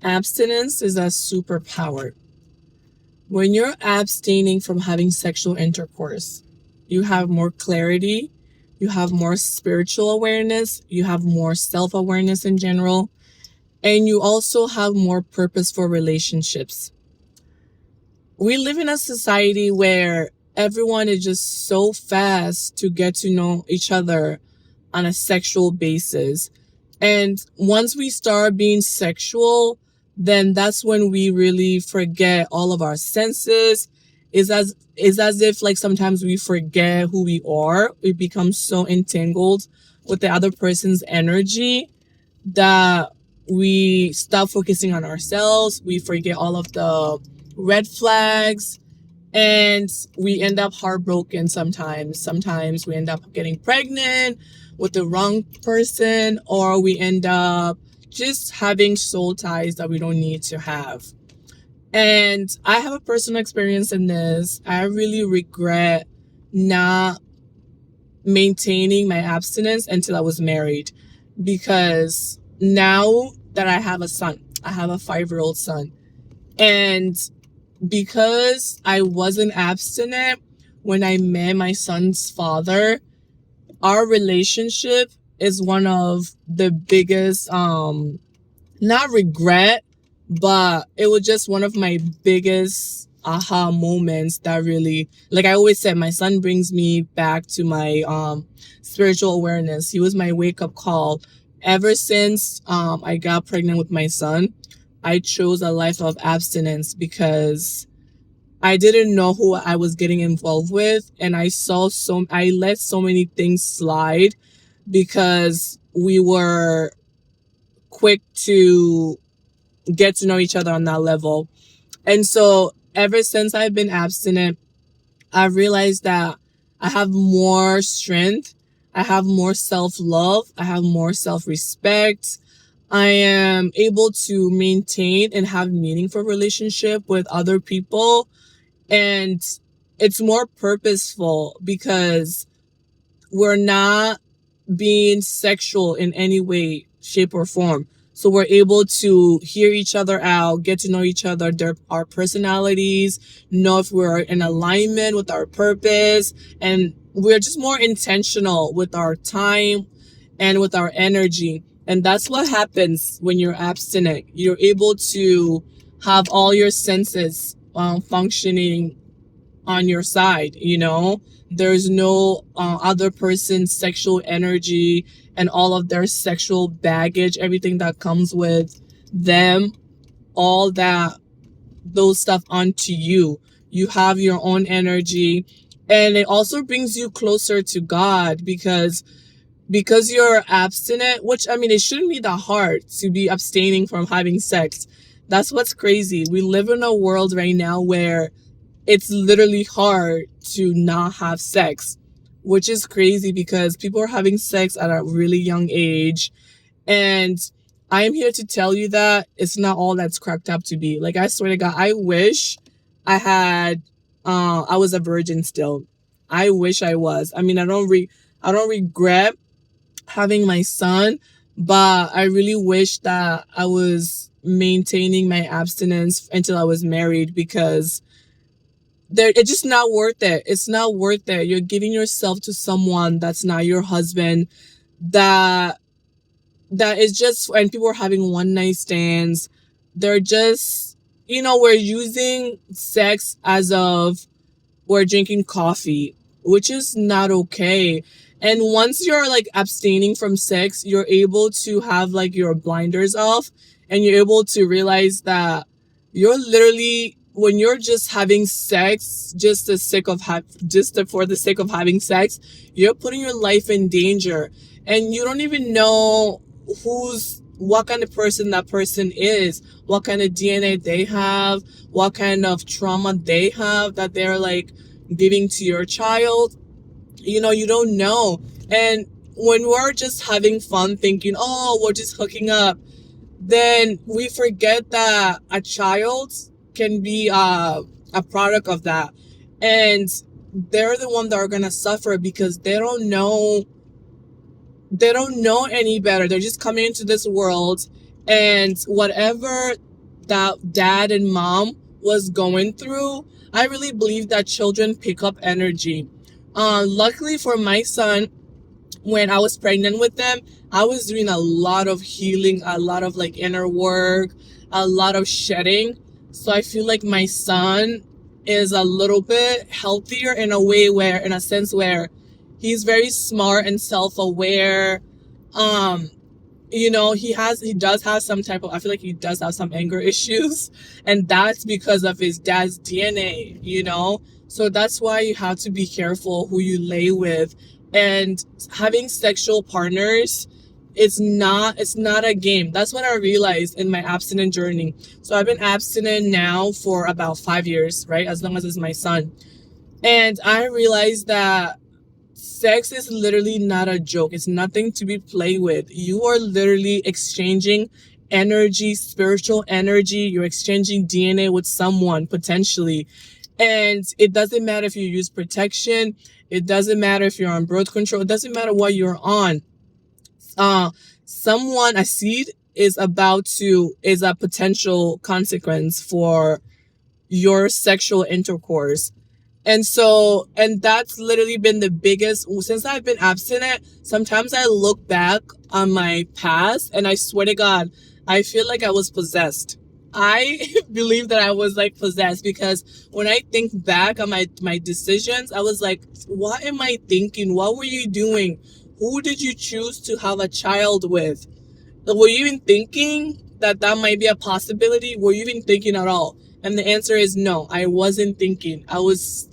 Abstinence is a superpower. When you're abstaining from having sexual intercourse, you have more clarity, you have more spiritual awareness, you have more self awareness in general, and you also have more purposeful relationships. We live in a society where everyone is just so fast to get to know each other on a sexual basis. And once we start being sexual, then that's when we really forget all of our senses. Is as if like sometimes we forget who we are. We become so entangled with the other person's energy that we stop focusing on ourselves. We forget all of the red flags, and we end up heartbroken sometimes. Sometimes we end up getting pregnant with the wrong person, or we end up just having soul ties that we don't need to have. And I have a personal experience in this. I really regret not maintaining my abstinence until I was married, because now that I have a son, I have a 5-year-old son, and because I wasn't abstinent when I met my son's father, our relationship is one of the biggest, not regret, but it was just one of my biggest aha moments that really, like I always said, my son brings me back to my spiritual awareness. He was my wake up call. Ever since I got pregnant with my son, I chose a life of abstinence because I didn't know who I was getting involved with, and I let so many things slide because we were quick to get to know each other on that level. And so ever since I've been abstinent, I've realized that I have more strength, I have more self-love, I have more self-respect. I am able to maintain and have meaningful relationship with other people, and it's more purposeful because we're not being sexual in any way, shape, or form. So we're able to hear each other out, get to know each other, our personalities, know if we're in alignment with our purpose, and we're just more intentional with our time and with our energy. And that's what happens when you're abstinent. You're able to have all your senses functioning on your side, there's no other person's sexual energy and all of their sexual baggage, everything that comes with them, all those stuff onto you. You have your own energy, and it also brings you closer to God because you're abstinent, which, I mean, it shouldn't be that hard to be abstaining from having sex. That's what's crazy. We live in a world right now where it's literally hard to not have sex, which is crazy because people are having sex at a really young age. And I am here to tell you that it's not all that's cracked up to be. Like, I swear to God, I wish I was a virgin still. I wish I was. I mean, I don't regret having my son, but I really wish that I was maintaining my abstinence until I was married, because it's just not worth it. It's not worth it. You're giving yourself to someone that's not your husband, that is just, and people are having one night stands. They're just, we're using sex as of we're drinking coffee, which is not okay. And once you're like abstaining from sex, you're able to have like your blinders off, and you're able to realize that you're literally, when you're just having sex, just for the sake of having sex, you're putting your life in danger, and you don't even know what kind of person that person is, what kind of DNA they have, what kind of trauma they have that they're like giving to your child. You don't know. And when we're just having fun thinking, oh, we're just hooking up, then we forget that a child can be a product of that. And they're the one that are going to suffer because they don't know any better. They're just coming into this world, and whatever that dad and mom was going through, I really believe that children pick up energy. Luckily for my son, when I was pregnant with them, I was doing a lot of healing, a lot of like inner work, a lot of shedding. So I feel like my son is a little bit healthier in a way where, in a sense where he's very smart and self-aware. Um, he does have some type of, I feel like he does have some anger issues, and that's because of his dad's DNA. So that's why you have to be careful who you lay with. And having sexual partners, it's not a game. That's what I realized in my abstinent journey. So I've been abstinent now for about 5 years, right? As long as it's my son. And I realized that sex is literally not a joke. It's nothing to be played with. You are literally exchanging energy, spiritual energy. You're exchanging DNA with someone potentially. And it doesn't matter if you use protection. It doesn't matter if you're on birth control. It doesn't matter what you're on. A seed is a potential consequence for your sexual intercourse. And that's literally been the biggest, since I've been abstinent, sometimes I look back on my past and I swear to God, I feel like I was possessed. I believe that I was like possessed, because when I think back on my decisions, I was like, what am I thinking? What were you doing? Who did you choose to have a child with? Were you even thinking that might be a possibility? Were you even thinking at all? And the answer is no, I wasn't thinking. I was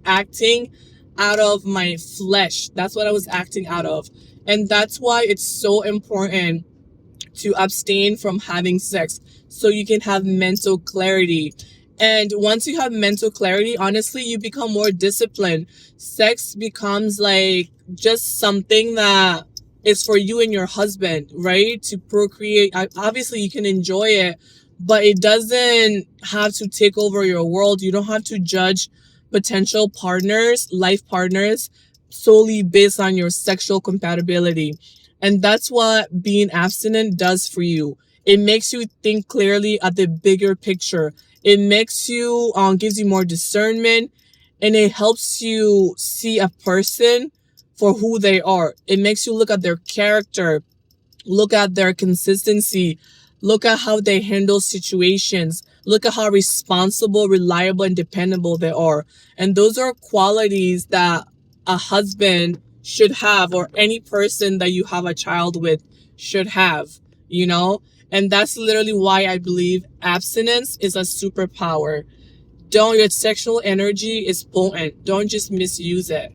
acting out of my flesh. That's what I was acting out of. And that's why it's so important to abstain from having sex, so you can have mental clarity. And once you have mental clarity, honestly, you become more disciplined. Sex becomes like just something that is for you and your husband, right? To procreate. Obviously, you can enjoy it, but it doesn't have to take over your world. You don't have to judge potential partners, life partners, solely based on your sexual compatibility. And that's what being abstinent does for you. It makes you think clearly at the bigger picture. It makes you, gives you more discernment, and it helps you see a person for who they are. It makes you look at their character, look at their consistency, look at how they handle situations, look at how responsible, reliable, and dependable they are. And those are qualities that a husband should have, or any person that you have a child with should have. And that's literally why I believe abstinence is a superpower. Your sexual energy is potent. Don't just misuse it.